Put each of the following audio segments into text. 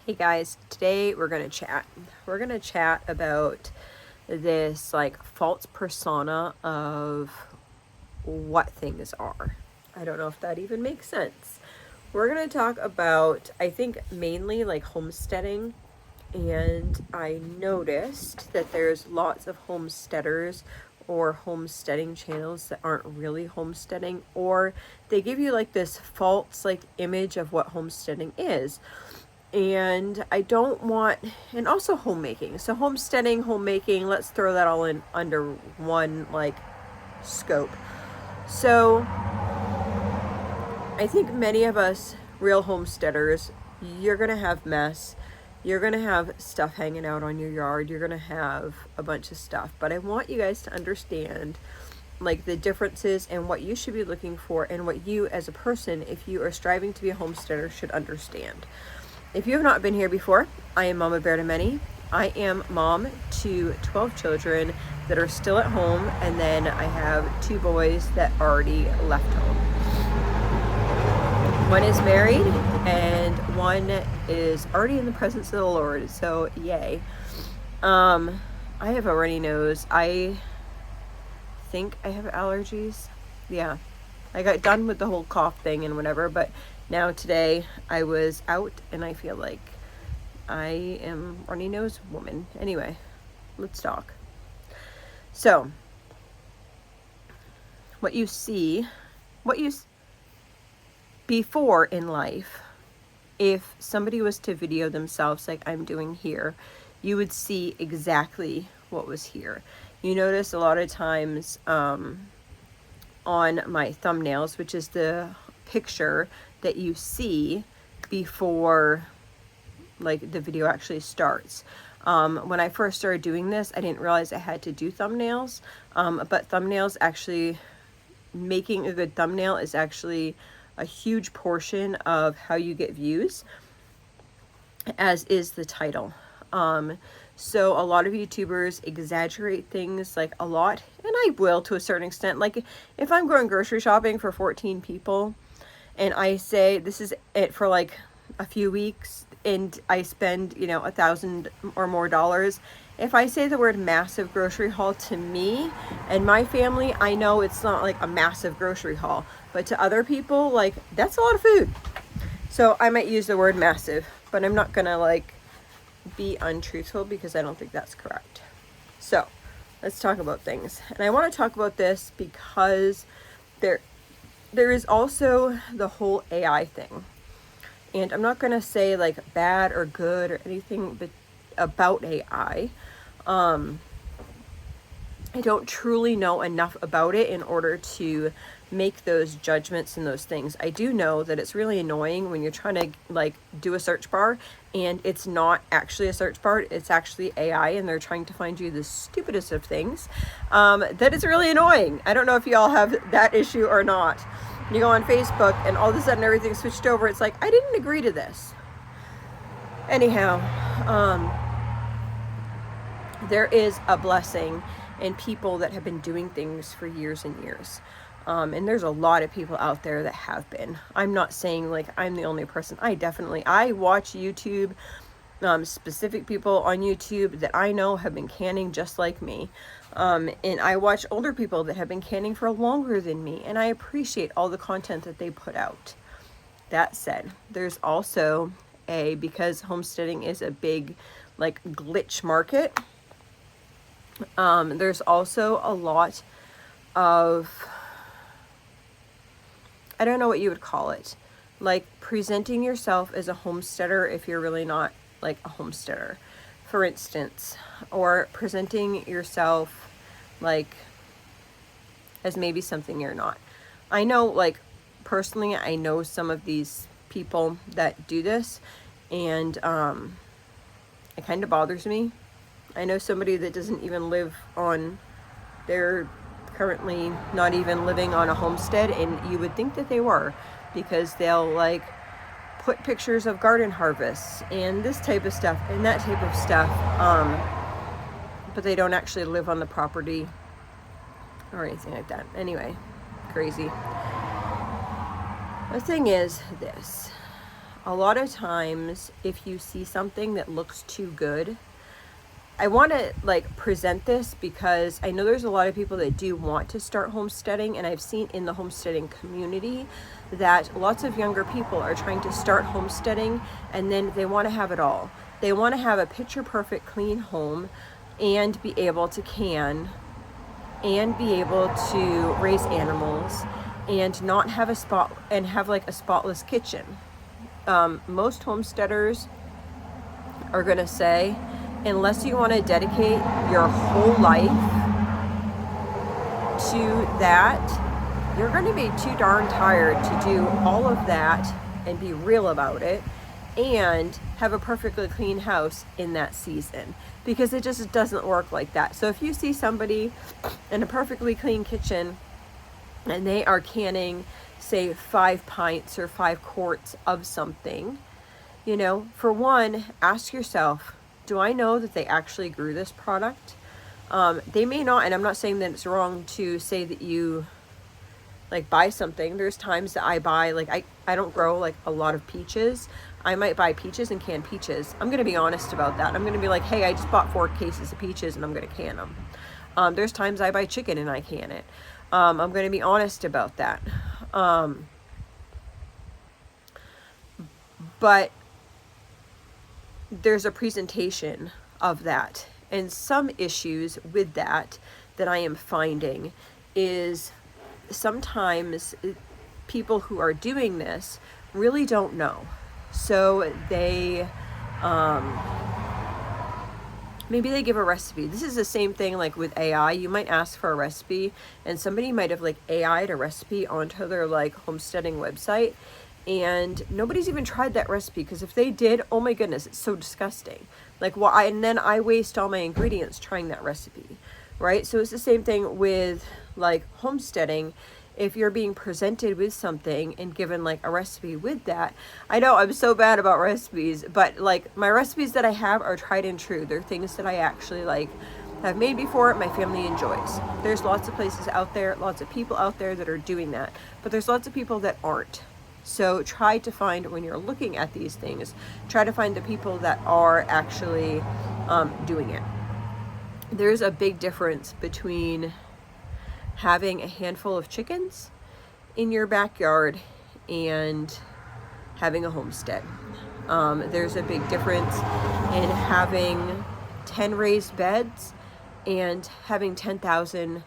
Hey guys, today we're gonna chat. We're gonna chat about this like false persona of what things are. I don't know if that even makes sense. We're gonna talk about, I think, mainly like homesteading. And I noticed that there's lots of homesteaders or homesteading channels that aren't really homesteading, or they give you like this false like image of what homesteading is. And I don't want, and also homemaking. So homesteading, homemaking, let's throw that all in under one like scope. So I think many of us real homesteaders, you're going to have mess. You're going to have stuff hanging out on your yard. You're going to have a bunch of stuff. But I want you guys to understand like the differences and what you should be looking for and what you as a person, if you are striving to be a homesteader, should understand. If you have not been here before, I am Mama Bear to Many. I am mom to 12 children that are still at home, and then I have 2 boys that already left home. One is married and one is already in the presence of the Lord, so yay. I have a runny nose. I think I have allergies. Yeah, I got done with the whole cough thing and whatever, but now today I was out and I feel like I am runny nose woman. Anyway, let's talk. So, what you before in life, if somebody was to video themselves like I'm doing here, you would see exactly what was here. You notice a lot of times on my thumbnails, which is the picture that you see before like the video actually starts. When I first started doing this, I didn't realize I had to do thumbnails, but thumbnails actually, making a good thumbnail is actually a huge portion of how you get views, as is the title. So a lot of YouTubers exaggerate things like a lot, and I will to a certain extent. Like if I'm going grocery shopping for 14 people and I say this is it for like a few weeks and I spend, $1,000 or more dollars. If I say the word massive grocery haul to me and my family, I know it's not like a massive grocery haul, but to other people, like that's a lot of food. So I might use the word massive, but I'm not gonna like be untruthful because I don't think that's correct. So let's talk about things. And I want to talk about this because there is also the whole AI thing. And I'm not going to say like bad or good or anything but about AI. I don't truly know enough about it in order to make those judgments and those things. I do know that it's really annoying when you're trying to like do a search bar and it's not actually a search bar, it's actually AI, and they're trying to find you the stupidest of things. That is really annoying. I don't know if y'all have that issue or not. You go on Facebook and all of a sudden everything switched over. It's like, I didn't agree to this. Anyhow, there is a blessing in people that have been doing things for years and years. And there's a lot of people out there that have been. I'm not saying like I'm the only person. I watch YouTube, specific people on YouTube that I know have been canning just like me. And I watch older people that have been canning for longer than me, and I appreciate all the content that they put out. That said, there's also because homesteading is a big like glitch market, there's also a lot of, I don't know what you would call it, like presenting yourself as a homesteader if you're really not like a homesteader, for instance, or presenting yourself like as maybe something you're not. I know, like personally, I know some of these people that do this, and it kind of bothers me. I know somebody that doesn't even live on, they're currently not even living on a homestead, and you would think that they were, because they'll like put pictures of garden harvests and this type of stuff and that type of stuff, but they don't actually live on the property or anything like that. Anyway, crazy. The thing is this, a lot of times if you see something that looks too good, I want to like present this because I know there's a lot of people that do want to start homesteading, and I've seen in the homesteading community that lots of younger people are trying to start homesteading, and then they want to have it all. They want to have a picture perfect clean home and be able to can and be able to raise animals and not have a spot and have like a spotless kitchen. Most homesteaders are going to say, unless you want to dedicate your whole life to that, you're going to be too darn tired to do all of that and be real about it and have a perfectly clean house in that season, because it just doesn't work like that. So if you see somebody in a perfectly clean kitchen and they are canning, say, 5 pints or 5 quarts of something, you know, for one, ask yourself, do I know that they actually grew this product? They may not, and I'm not saying that it's wrong to say that you like buy something. There's times that I buy, like I don't grow like a lot of peaches. I might buy peaches and can peaches. I'm going to be honest about that. I'm going to be like, hey, I just bought 4 cases of peaches and I'm going to can them. There's times I buy chicken and I can it. I'm going to be honest about that. But there's a presentation of that, and some issues with that I am finding is sometimes people who are doing this really don't know. So they maybe they give a recipe. This is the same thing like with AI. You might ask for a recipe and somebody might have like AI'd a recipe onto their like homesteading website, and nobody's even tried that recipe, because if they did, oh my goodness, it's so disgusting. Like, well, and then I waste all my ingredients trying that recipe, right? So it's the same thing with like homesteading. If you're being presented with something and given like a recipe with that, I know I'm so bad about recipes, but like my recipes that I have are tried and true. They're things that I actually like have made before, my family enjoys. There's lots of places out there, lots of people out there that are doing that, but there's lots of people that aren't. So try to find, when you're looking at these things, try to find the people that are actually doing it. There's a big difference between having a handful of chickens in your backyard and having a homestead. There's a big difference in having 10 raised beds and having 10,000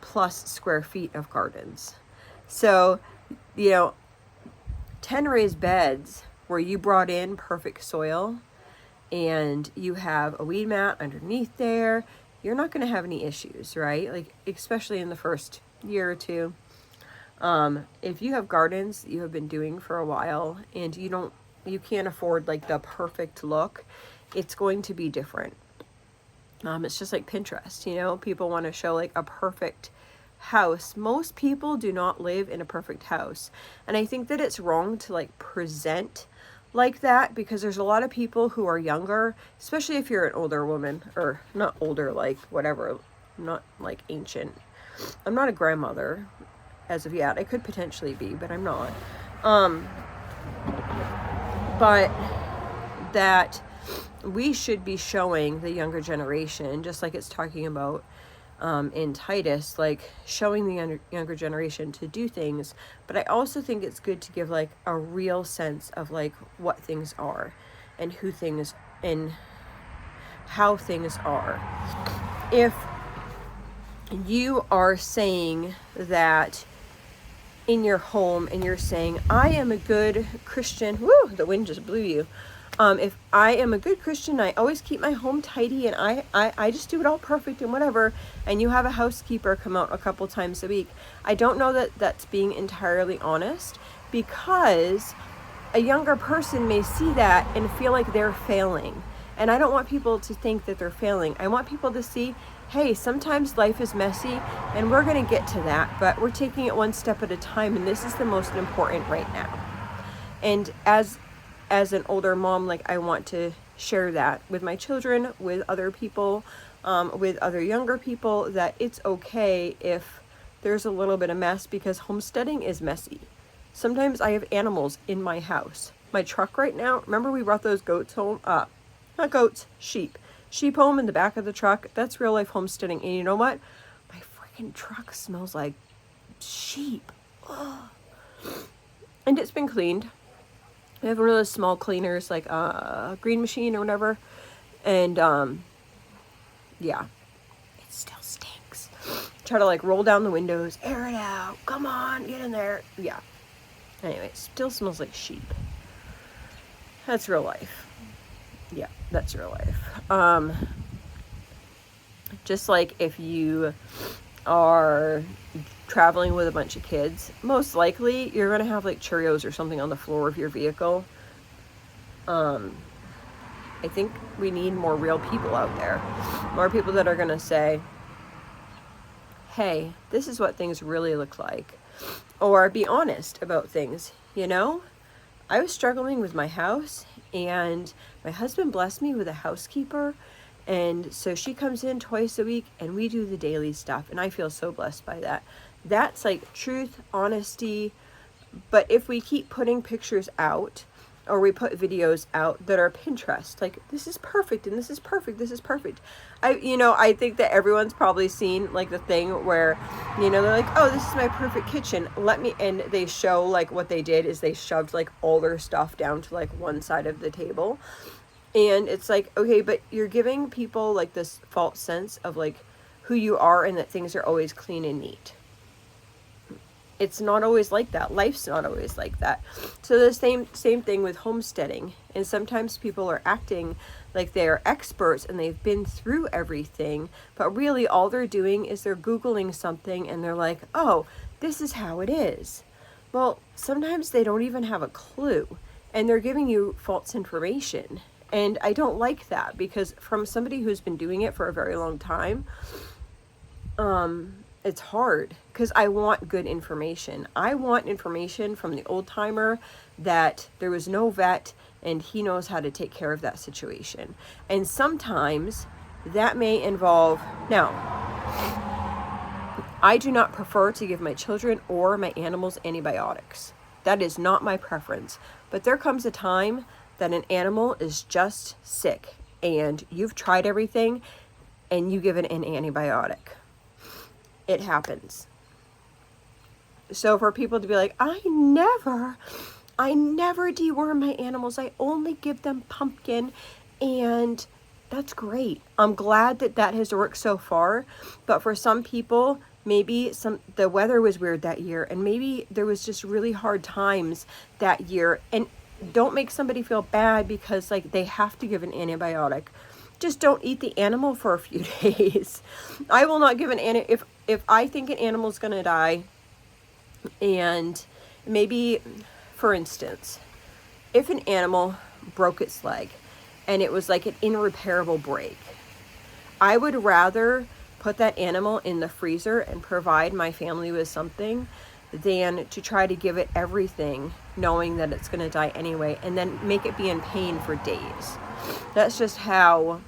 plus square feet of gardens. So, you know, 10 raised beds where you brought in perfect soil and you have a weed mat underneath there, you're not going to have any issues, right? Like, especially in the first year or two. If you have gardens that you have been doing for a while and you can't afford like the perfect look, it's going to be different. It's just like Pinterest, you know, people want to show like a perfect house. Most people do not live in a perfect house. And I think that it's wrong to like present like that, because there's a lot of people who are younger, especially if you're an older woman, or not older, like whatever, not like ancient. I'm not a grandmother as of yet. I could potentially be, but I'm not. But that we should be showing the younger generation, just like it's talking about in Titus, like showing the younger generation to do things. But I also think it's good to give like a real sense of like what things are and who things and how things are. If you are saying that in your home and you're saying, I am a good Christian, woo, the wind just blew you. If I am a good Christian, I always keep my home tidy and I just do it all perfect and whatever, and you have a housekeeper come out a couple times a week, I don't know that that's being entirely honest, because a younger person may see that and feel like they're failing. And I don't want people to think that they're failing. I want people to see, hey, sometimes life is messy and we're going to get to that, but we're taking it one step at a time, and this is the most important right now. And as an older mom, like I want to share that with my children, with other people, with other younger people, that it's okay if there's a little bit of mess, because homesteading is messy. Sometimes I have animals in my house. my truck right now. Remember we brought those goats home? Not goats, sheep. Sheep home in the back of the truck. That's real life homesteading. And you know what? My freaking truck smells like sheep. Ugh. And it's been cleaned. I have one of those small cleaners, like a green machine or whatever. And yeah, it still stinks. Try to like roll down the windows, air it out. Come on, get in there. Yeah. Anyway, it still smells like sheep. That's real life. Yeah, that's real life. Just like if you are traveling with a bunch of kids, most likely you're going to have like Cheerios or something on the floor of your vehicle. I think we need more real people out there. More people that are going to say, hey, this is what things really look like. Or be honest about things, you know? I was struggling with my house, and my husband blessed me with a housekeeper. And so she comes in twice a week and we do the daily stuff. And I feel so blessed by that. That's like truth, honesty. But if we keep putting pictures out, or we put videos out that are Pinterest, like this is perfect and this is perfect, this is perfect. I think that everyone's probably seen like the thing where, they're like, oh, this is my perfect kitchen. And they show like what they did is they shoved like all their stuff down to like one side of the table. And it's like, okay, but you're giving people like this false sense of like who you are and that things are always clean and neat. It's not always like that. Life's not always like that. So the same thing with homesteading. And sometimes people are acting like they are experts and they've been through everything, but really all they're doing is they're Googling something and they're like, oh, this is how it is. Well, sometimes they don't even have a clue and they're giving you false information. And I don't like that, because from somebody who's been doing it for a very long time, it's hard because I want good information. I want information from the old timer that there was no vet and he knows how to take care of that situation. And sometimes that may involve, now, I do not prefer to give my children or my animals antibiotics. That is not my preference. But there comes a time that an animal is just sick and you've tried everything and you give it an antibiotic. It happens. So for people to be like, I never deworm my animals. I only give them pumpkin, and that's great. I'm glad that has worked so far. But for some people, maybe the weather was weird that year, and maybe there was just really hard times that year. And don't make somebody feel bad because like they have to give an antibiotic. Just don't eat the animal for a few days. I will not give an if I think an animal's gonna die, and maybe, for instance, if an animal broke its leg and it was like an irreparable break, I would rather put that animal in the freezer and provide my family with something than to try to give it everything knowing that it's gonna die anyway and then make it be in pain for days. That's just how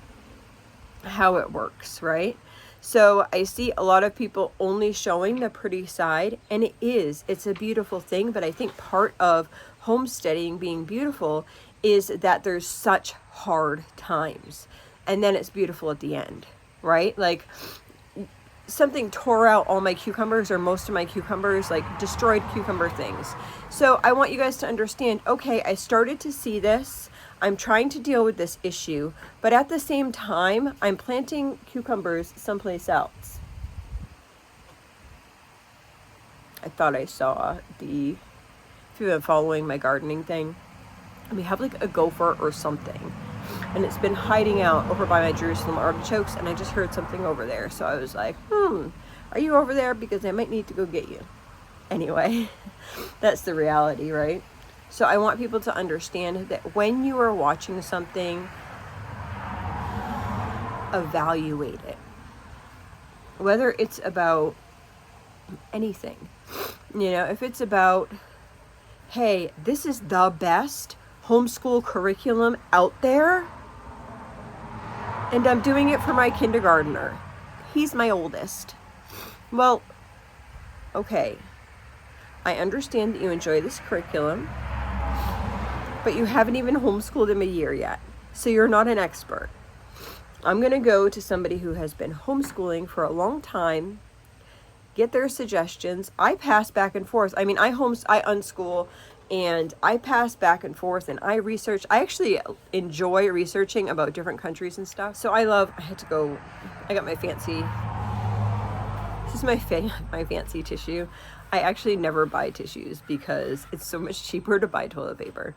it works, right? So I see a lot of people only showing the pretty side, and it's a beautiful thing. But I think part of homesteading being beautiful is that there's such hard times, and then it's beautiful at the end, right? Like something tore out all my cucumbers, or most of my cucumbers, like destroyed cucumber things. So I want you guys to understand, okay, I started to see this. I'm trying to deal with this issue, but at the same time, I'm planting cucumbers someplace else. I thought I saw if you've been following my gardening thing, we have like a gopher or something, and it's been hiding out over by my Jerusalem artichokes, and I just heard something over there. So I was like, are you over there? Because I might need to go get you. Anyway, that's the reality, right? So I want people to understand that when you are watching something, evaluate it. Whether it's about anything. If it's about, hey, this is the best homeschool curriculum out there, and I'm doing it for my kindergartner. He's my oldest. Well, okay. I understand that you enjoy this curriculum. but you haven't even homeschooled him a year yet. So you're not an expert. I'm going to go to somebody who has been homeschooling for a long time, get their suggestions. I pass back and forth. I mean, I unschool, and I pass back and forth, and I research. I actually enjoy researching about different countries and stuff. So I got my fancy, this is my fancy tissue. I actually never buy tissues because it's so much cheaper to buy toilet paper.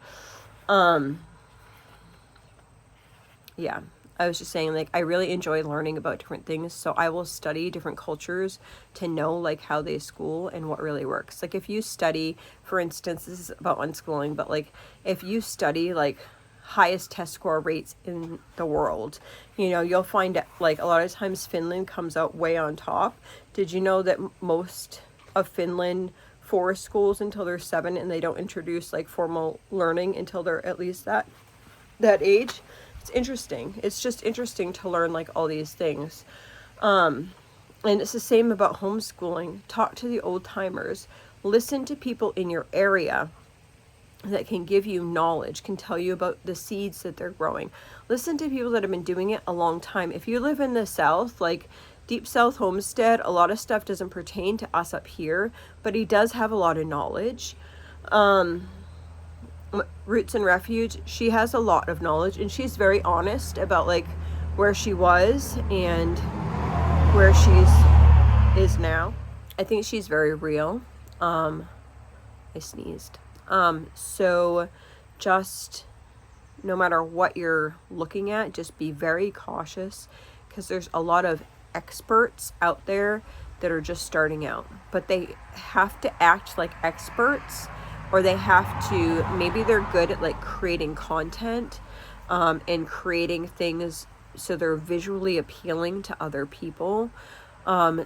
Yeah, I was just saying, like, I really enjoy learning about different things, so I will study different cultures to know, like, how they school and what really works. Like, if you study, for instance, this is about unschooling, but, like, if you study, like, highest test score rates in the world, you know, you'll find, like, a lot of times Finland comes out way on top. Did you know that most of Finland forest schools until they're 7, and they don't introduce, like, formal learning until they're at least that age? It's interesting. It's just interesting to learn, like, all these things. And it's the same about homeschooling. Talk to the old timers. Listen to people in your area that can give you knowledge, can tell you about the seeds that they're growing. Listen to people that have been doing it a long time. If you live in the South, like Deep South Homestead, a lot of stuff doesn't pertain to us up here, but he does have a lot of knowledge. Roots and Refuge, she has a lot of knowledge, and she's very honest about, like, where she was and where is now. I think she's very real. I sneezed. So just no matter what you're looking at, just be very cautious, because there's a lot of experts out there that are just starting out, but they have to act like experts, or they have to, maybe they're good at, like, creating content, and creating things so they're visually appealing to other people,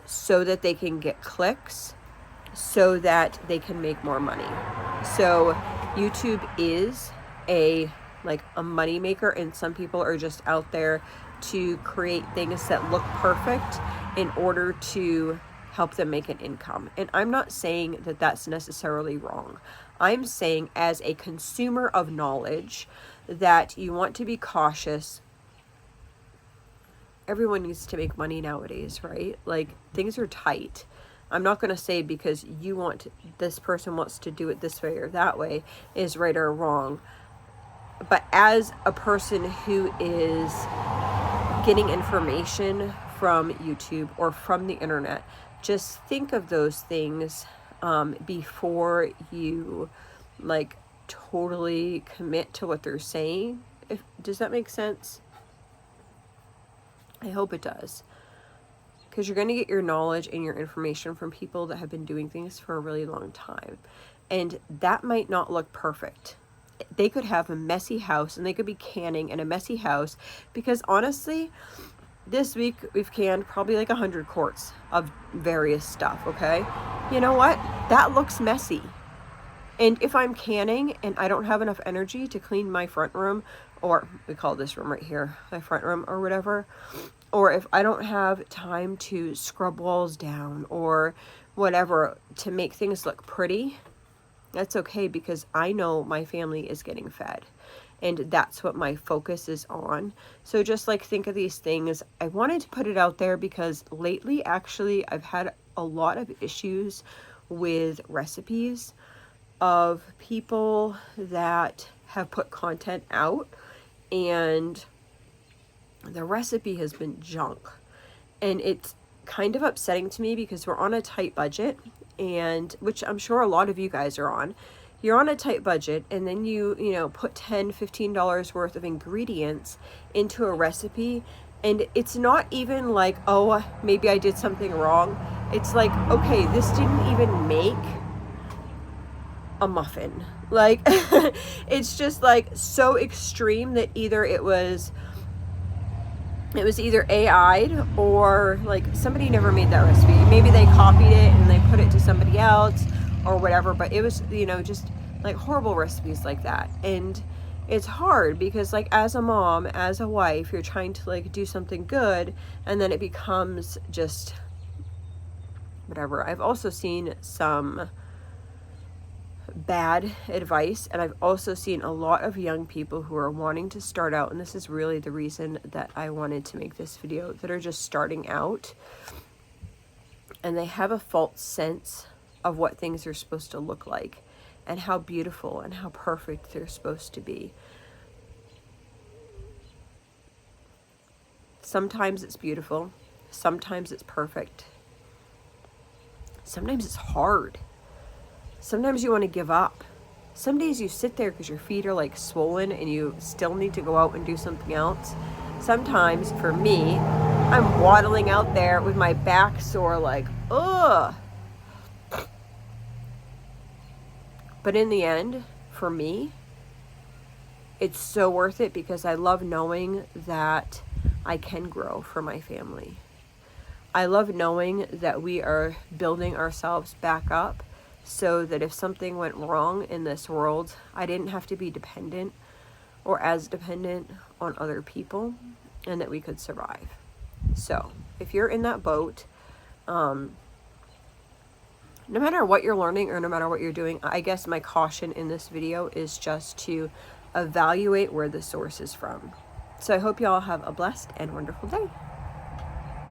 so that they can get clicks, so that they can make more money. So YouTube is a money maker, and some people are just out there to create things that look perfect in order to help them make an income. And I'm not saying that that's necessarily wrong. I'm saying, as a consumer of knowledge, that you want to be cautious. Everyone needs to make money nowadays, right? Like, things are tight. I'm not going to say because this person wants to do it this way or that way is right or wrong. But as a person who is getting information from YouTube or from the internet, just think of those things before you, like, totally commit to what they're saying. Does that make sense? I hope it does. Because you're going to get your knowledge and your information from people that have been doing things for a really long time. And that might not look perfect. They could have a messy house, and they could be canning in a messy house, because honestly, this week we've canned probably like 100 quarts of various stuff, okay? You know what? That looks messy. And if I'm canning and I don't have enough energy to clean my front room, or we call this room right here my front room or whatever, or if I don't have time to scrub walls down or whatever to make things look pretty, that's okay, because I know my family is getting fed. And that's what my focus is on. So just, like, think of these things. I wanted to put it out there because lately, actually, I've had a lot of issues with recipes of people that have put content out, and the recipe has been junk. And it's kind of upsetting to me because we're on a tight budget, and which I'm sure a lot of you guys are on. You're on a tight budget, and then you put $10-15 worth of ingredients into a recipe, and it's not even like, oh, maybe I did something wrong. It's like, okay, this didn't even make a muffin. Like, it's just, like, so extreme that either it was either AI'd, or, like, somebody never made that recipe. Maybe they copied it and they put it to somebody else or whatever, but it was, just, like, horrible recipes like that. And it's hard because, like, as a mom, as a wife, you're trying to, like, do something good, and then it becomes just whatever. I've also seen some bad advice, and I've also seen a lot of young people who are wanting to start out, and this is really the reason that I wanted to make this video, that are just starting out, and they have a false sense of what things are supposed to look like and how beautiful and how perfect they're supposed to be. Sometimes it's beautiful, sometimes it's perfect, sometimes it's hard. Sometimes you want to give up. Some days you sit there because your feet are like swollen and you still need to go out and do something else. Sometimes, for me, I'm waddling out there with my back sore like, ugh. But in the end, for me, it's so worth it because I love knowing that I can grow for my family. I love knowing that we are building ourselves back up, so that if something went wrong in this world, I didn't have to be dependent or as dependent on other people, and that we could survive. So if you're in that boat, no matter what you're learning or no matter what you're doing, I guess my caution in this video is just to evaluate where the source is from. So I hope you all have a blessed and wonderful day.